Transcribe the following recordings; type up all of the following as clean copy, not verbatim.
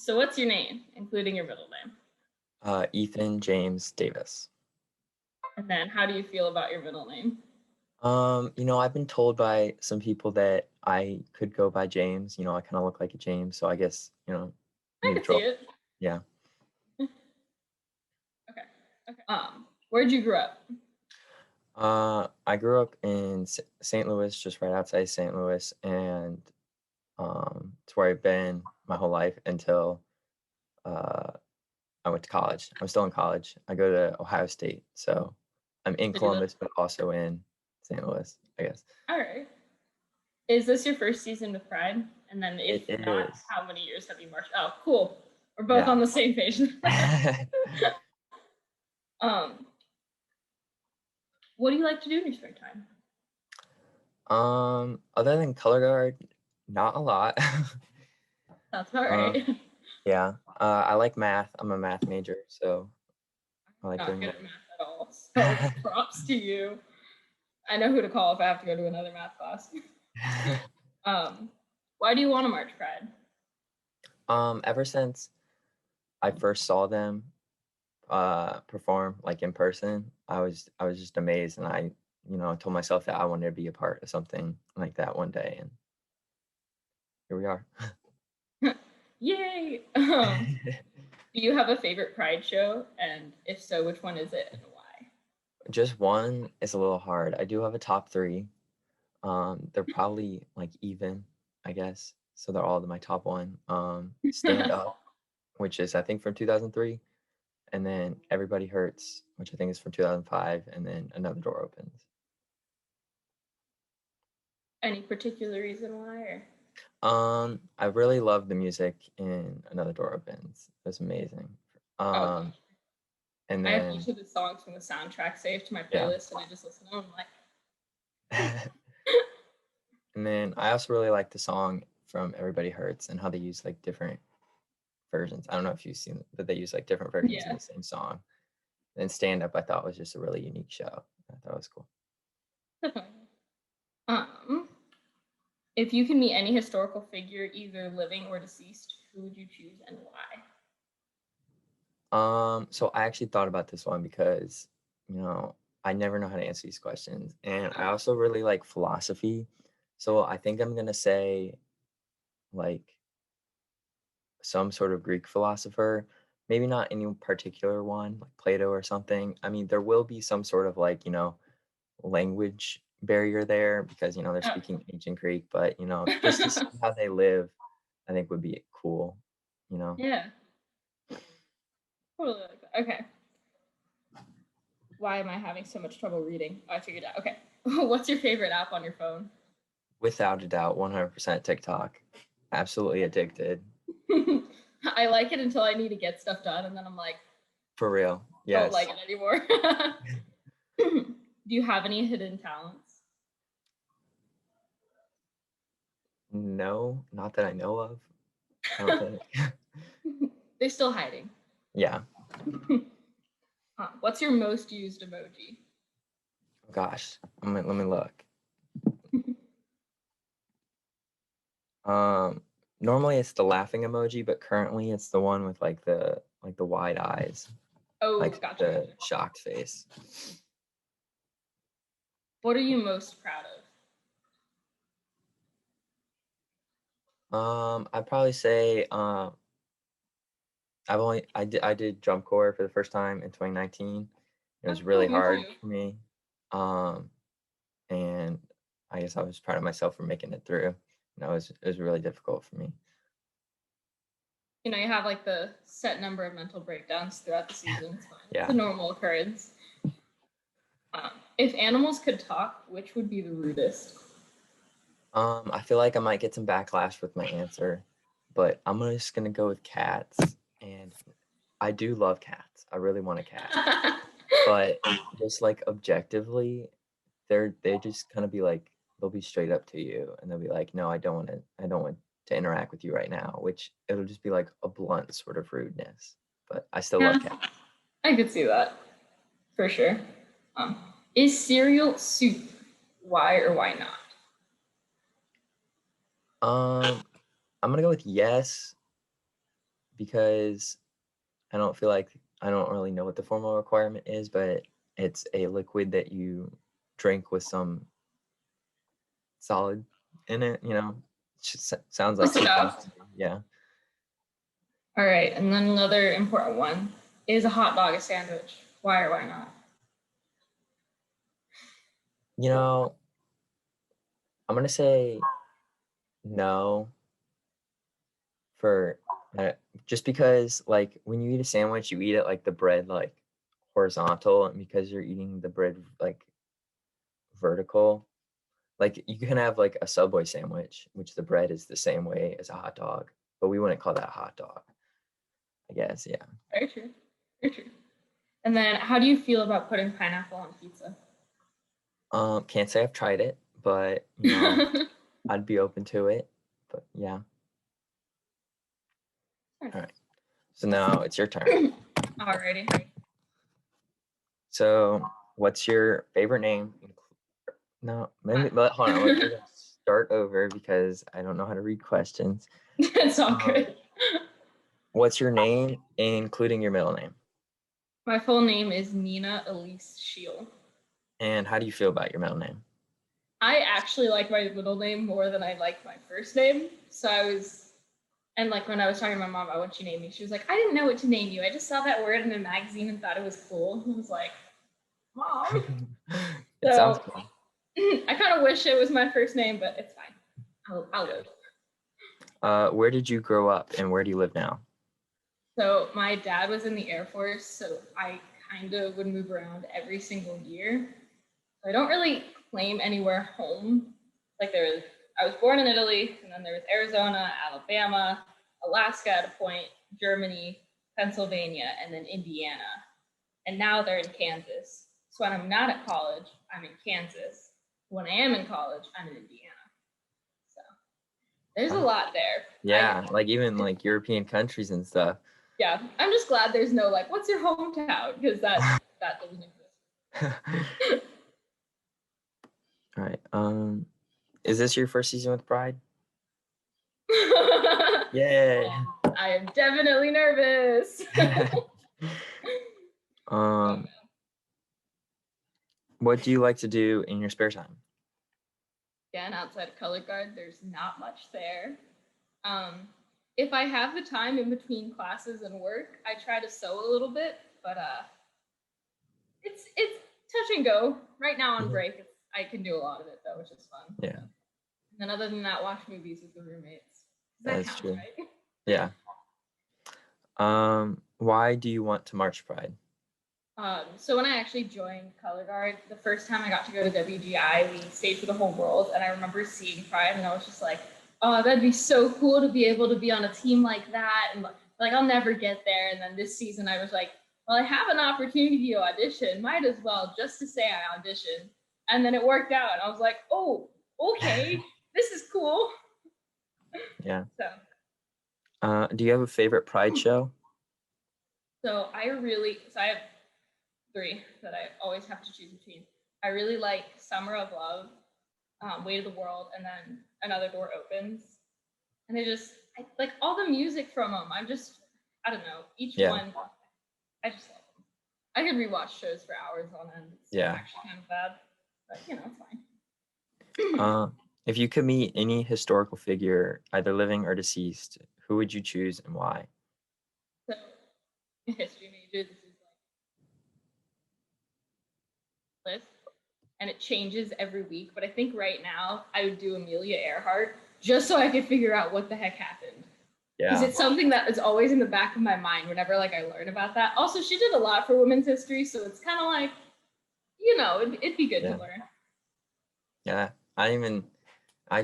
So what's your name, including your middle name? Ethan James Davis. And then how do you feel about your middle name? I've been told by some people that I could go by James. I kind of look like a James, so I guess, I could see neutral. it. Yeah. Okay. Okay. Where'd you grow up? I grew up in St. Louis, just right outside St. Louis, and it's where I've been my whole life until uh, I went to college. I'm still in college. I go to Ohio State, so I'm in Did you live? Columbus, but also in St. Louis, I guess. All right. Is this your first season with Pride? And then if It not, is. how many years have you marched? Oh, cool. We're both Yeah. on the same page. um, what do you like to do in your spare time? Other than color guard, not a lot. That's all Um, right. yeah. I like math. I'm a math major, so I like Not doing good at math at all. So that. props to you. I know who to call if I have to go to another math class. um, why do you want to march Pride? Ever since I first saw them perform like in person, I was just amazed, and I told myself that I wanted to be a part of something like that one day, and here we are. Yay! Do you have a favorite Pride show? And if so, which one is it and why? Just one is a little hard. I do have a top three. They're probably like even, I guess. So they're all my top one. Stand Up, which is I think from 2003, and then Everybody Hurts, which I think is from 2005, and then Another Door Opens. Any particular reason why? Or? I really love the music in Another Door Opens. It was amazing. Oh, gosh. Um, and I have then each of the songs from the soundtrack saved to my yeah. playlist, and I just listen to them. I'm like, And then I also really like the song from Everybody Hurts and how they use like different versions. I don't know if you've seen it, but they use like different versions of yeah. the same song. And Stand Up I thought was just a really unique show. I thought it was cool. Definitely. Um, if you can meet any historical figure, either living or deceased, who would you choose and why? So I actually thought about this one because, you know, I never know how to answer these questions. And I also really like philosophy. So I think I'm gonna say like some sort of Greek philosopher, maybe not any particular one, like Plato or something. I mean, there will be some sort of like, language barrier there because, they're Oh, speaking ancient Greek, but, just to see how they live, I think would be cool, you know. yeah. Totally like that. Okay. Why am I having so much trouble reading? Oh, I figured out. Okay. What's your favorite app on your phone? Without a doubt, 100% TikTok. Absolutely addicted. I like it until I need to get stuff done, and then I'm like, For real. don't like Yes. it anymore. Do you have any hidden talents? No, not that I know of. I don't think. They're still hiding. Yeah. What's your most used emoji? Gosh. Let me look. Um, Normally it's the laughing emoji, but currently it's the one with like the wide eyes, Oh, like gotcha, the gotcha. shocked face. What are you most proud of? I'd probably say I did drum corps for the first time in 2019. It Oh, was cool, really me hard too. for me. Um, and I guess I was proud of myself for making it through. It was really difficult for me. You have like the set number of mental breakdowns throughout the season. It's fine. It's a Yeah. normal occurrence. If animals could talk, which would be the rudest? I feel like I might get some backlash with my answer, but just gonna go with cats. And I do love cats. I really want a cat. But just like objectively, they just kind of be like they'll be straight up to you and they'll be like, no, I don't want to interact with you right now, which it'll just be like a blunt sort of rudeness. But I still love Yeah, cats. I could see that for sure. Um, is cereal soup? Why or why not? I'm gonna go with yes, because I don't feel like I don't really know what the formal requirement is, but it's a liquid that you drink with some solid in it. It just sounds like two things Stuff. to me. Yeah. All right, and then another important one is a hot dog a sandwich? Why or why not? I'm gonna say no for just because like when you eat a sandwich, you eat it like the bread like horizontal, and because you're eating the bread like vertical, like you can have like a Subway sandwich, which the bread is the same way as a hot dog, but we wouldn't call that a hot dog, I guess. Yeah. Very true. Very true. And then how do you feel about putting pineapple on pizza? Can't say I've tried it, but I'd be open to it. But yeah. All right. So now it's your turn. Alrighty. So what's your favorite name? No, hold on. Let me start over because I don't know how to read questions. It's all good. What's your name, including your middle name? My full name is Nina Elise Scheel. And how do you feel about your middle name? I actually like my middle name more than I like my first name. So like when I was talking to my mom about what she named me, she was like, I didn't know what to name you. I just saw that word in a magazine and thought it was cool. I was like, Mom. It sounds cool. I kind of wish it was my first name, but it's fine. I'll live. Where did you grow up and where do you live now? So my dad was in the Air Force, so I kind of would move around every single year. So I don't really claim anywhere home. Like I was born in Italy, and then there was Arizona, Alabama, Alaska at a point, Germany, Pennsylvania, and then Indiana. And now they're in Kansas. So when I'm not at college, I'm in Kansas. When I am in college, I'm in Indiana. So there's a lot there. Yeah, like even like European countries and stuff. Yeah, I'm just glad there's no like, what's your hometown? Because that doesn't exist. All right. Is this your first season with Pride? Yay! I am definitely nervous. What do you like to do in your spare time? Again, outside of color guard, there's not much there. If I have the time in between classes and work, I try to sew a little bit, but it's touch and go. Right now on break, I can do a lot of it though, which is fun. Yeah. And then other than that, watch movies with the roommates. That's true. Right? Yeah. Why do you want to march Pride? So when I actually joined Color Guard, the first time I got to go to WGI, we stayed for the whole world, and I remember seeing Pride, and I was just like, oh, that'd be so cool to be able to be on a team like that, and like I'll never get there. And then this season, I was like, well, I have an opportunity to audition, might as well just to say I auditioned, and then it worked out, and I was like, oh, okay, this is cool. Yeah. So. Do you have a favorite Pride show? So I have 3 that I always have to choose between. I really like Summer of Love, Weight of the World, and then Another Door Opens. And like all the music from them. I don't know, each one, I just love them. I could rewatch shows for hours on end. It's actually kind of bad, but it's fine. If you could meet any historical figure, either living or deceased, who would you choose and why? So, history major, this is like list, and it changes every week. But I think right now I would do Amelia Earhart just so I could figure out what the heck happened. Yeah. Because it's something that is always in the back of my mind whenever like I learn about that. Also, she did a lot for women's history, so it's kind of like, it'd be good to learn. Yeah, I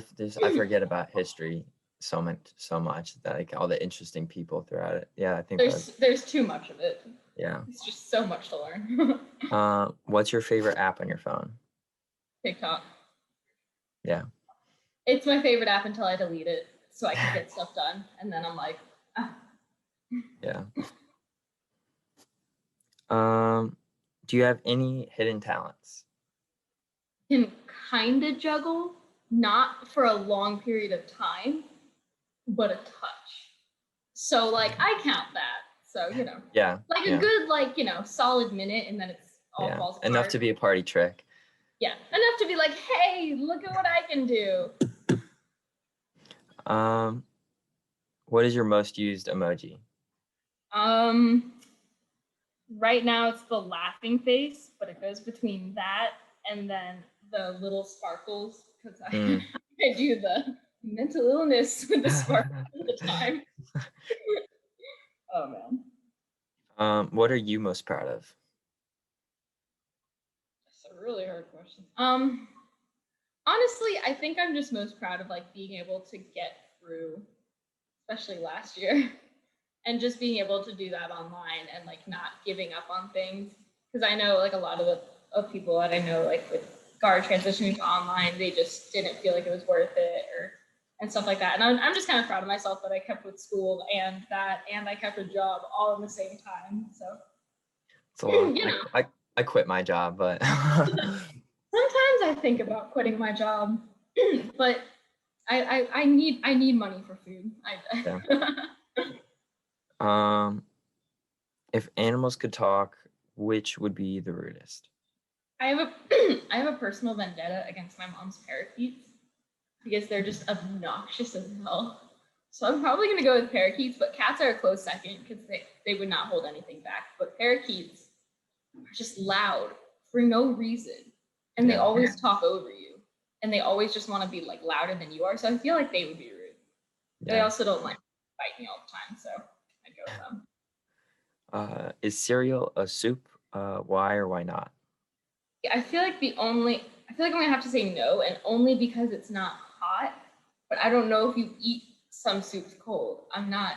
forget about history so much that like all the interesting people throughout it. Yeah, I think there's too much of it. Yeah, it's just so much to learn. What's your favorite app on your phone? TikTok. Yeah, it's my favorite app until I delete it so I can get stuff done, and then I'm like, ah. Yeah. Do you have any hidden talents? Can kind of juggle, not for a long period of time, but a touch. So like I count that. So, Yeah. like a good, like, solid minute, and then it's all falls apart. Enough to be a party trick. Yeah, enough to be like, hey, look at what I can do. What is your most used emoji? Right now it's the laughing face, but it goes between that and then the little sparkles, because I do the mental illness with the sparkles all the time. Oh man. What are you most proud of? That's a really hard question. Honestly, I think I'm just most proud of like being able to get through, especially last year, and just being able to do that online and like not giving up on things. Because I know like a lot of people that I know like with guard transitioning to online, they just didn't feel like it was worth it and stuff like that. And I'm just kind of proud of myself that I kept with school and I kept a job all in the same time. So it's a lot. I quit my job, but sometimes I think about quitting my job, but I need money for food. If animals could talk, which would be the rudest? I have a personal vendetta against my mom's parakeets because they're just obnoxious as hell. So I'm probably gonna go with parakeets, but cats are a close second because they would not hold anything back. But parakeets are just loud for no reason, and they always talk over you, and they always just want to be like louder than you are. So I feel like they would be rude. They also don't like bite me all the time, so I'd go with them. Is cereal a soup? Why or why not? I feel like I'm gonna have to say no, and only because it's not hot. But I don't know if you eat some soups cold. I'm not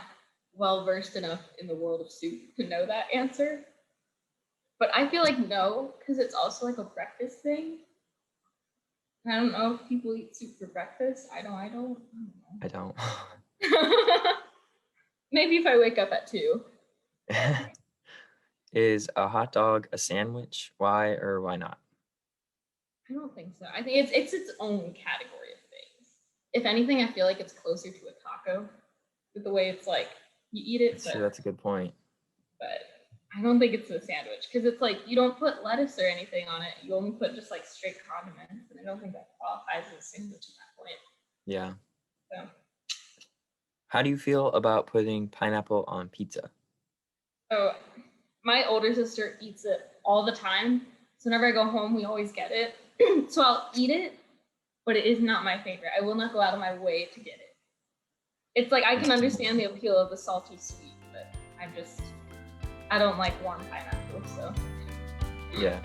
well versed enough in the world of soup to know that answer. But I feel like no, because it's also like a breakfast thing. I don't know if people eat soup for breakfast. I don't. I don't. Maybe if I wake up at 2. Is a hot dog a sandwich? Why or why not? I don't think so. I think it's its own category of things. If anything, I feel like it's closer to a taco with the way it's like you eat it. That's true. That's a good point. But I don't think it's a sandwich because it's like you don't put lettuce or anything on it. You only put just like straight condiments, and I don't think that qualifies as a sandwich at that point. Yeah. So. How do you feel about putting pineapple on pizza? Oh, my older sister eats it all the time. So whenever I go home, we always get it. So I'll eat it, but it is not my favorite. I will not go out of my way to get it. It's like I can understand the appeal of the salty sweet, but I don't like warm pineapple, so. Yeah.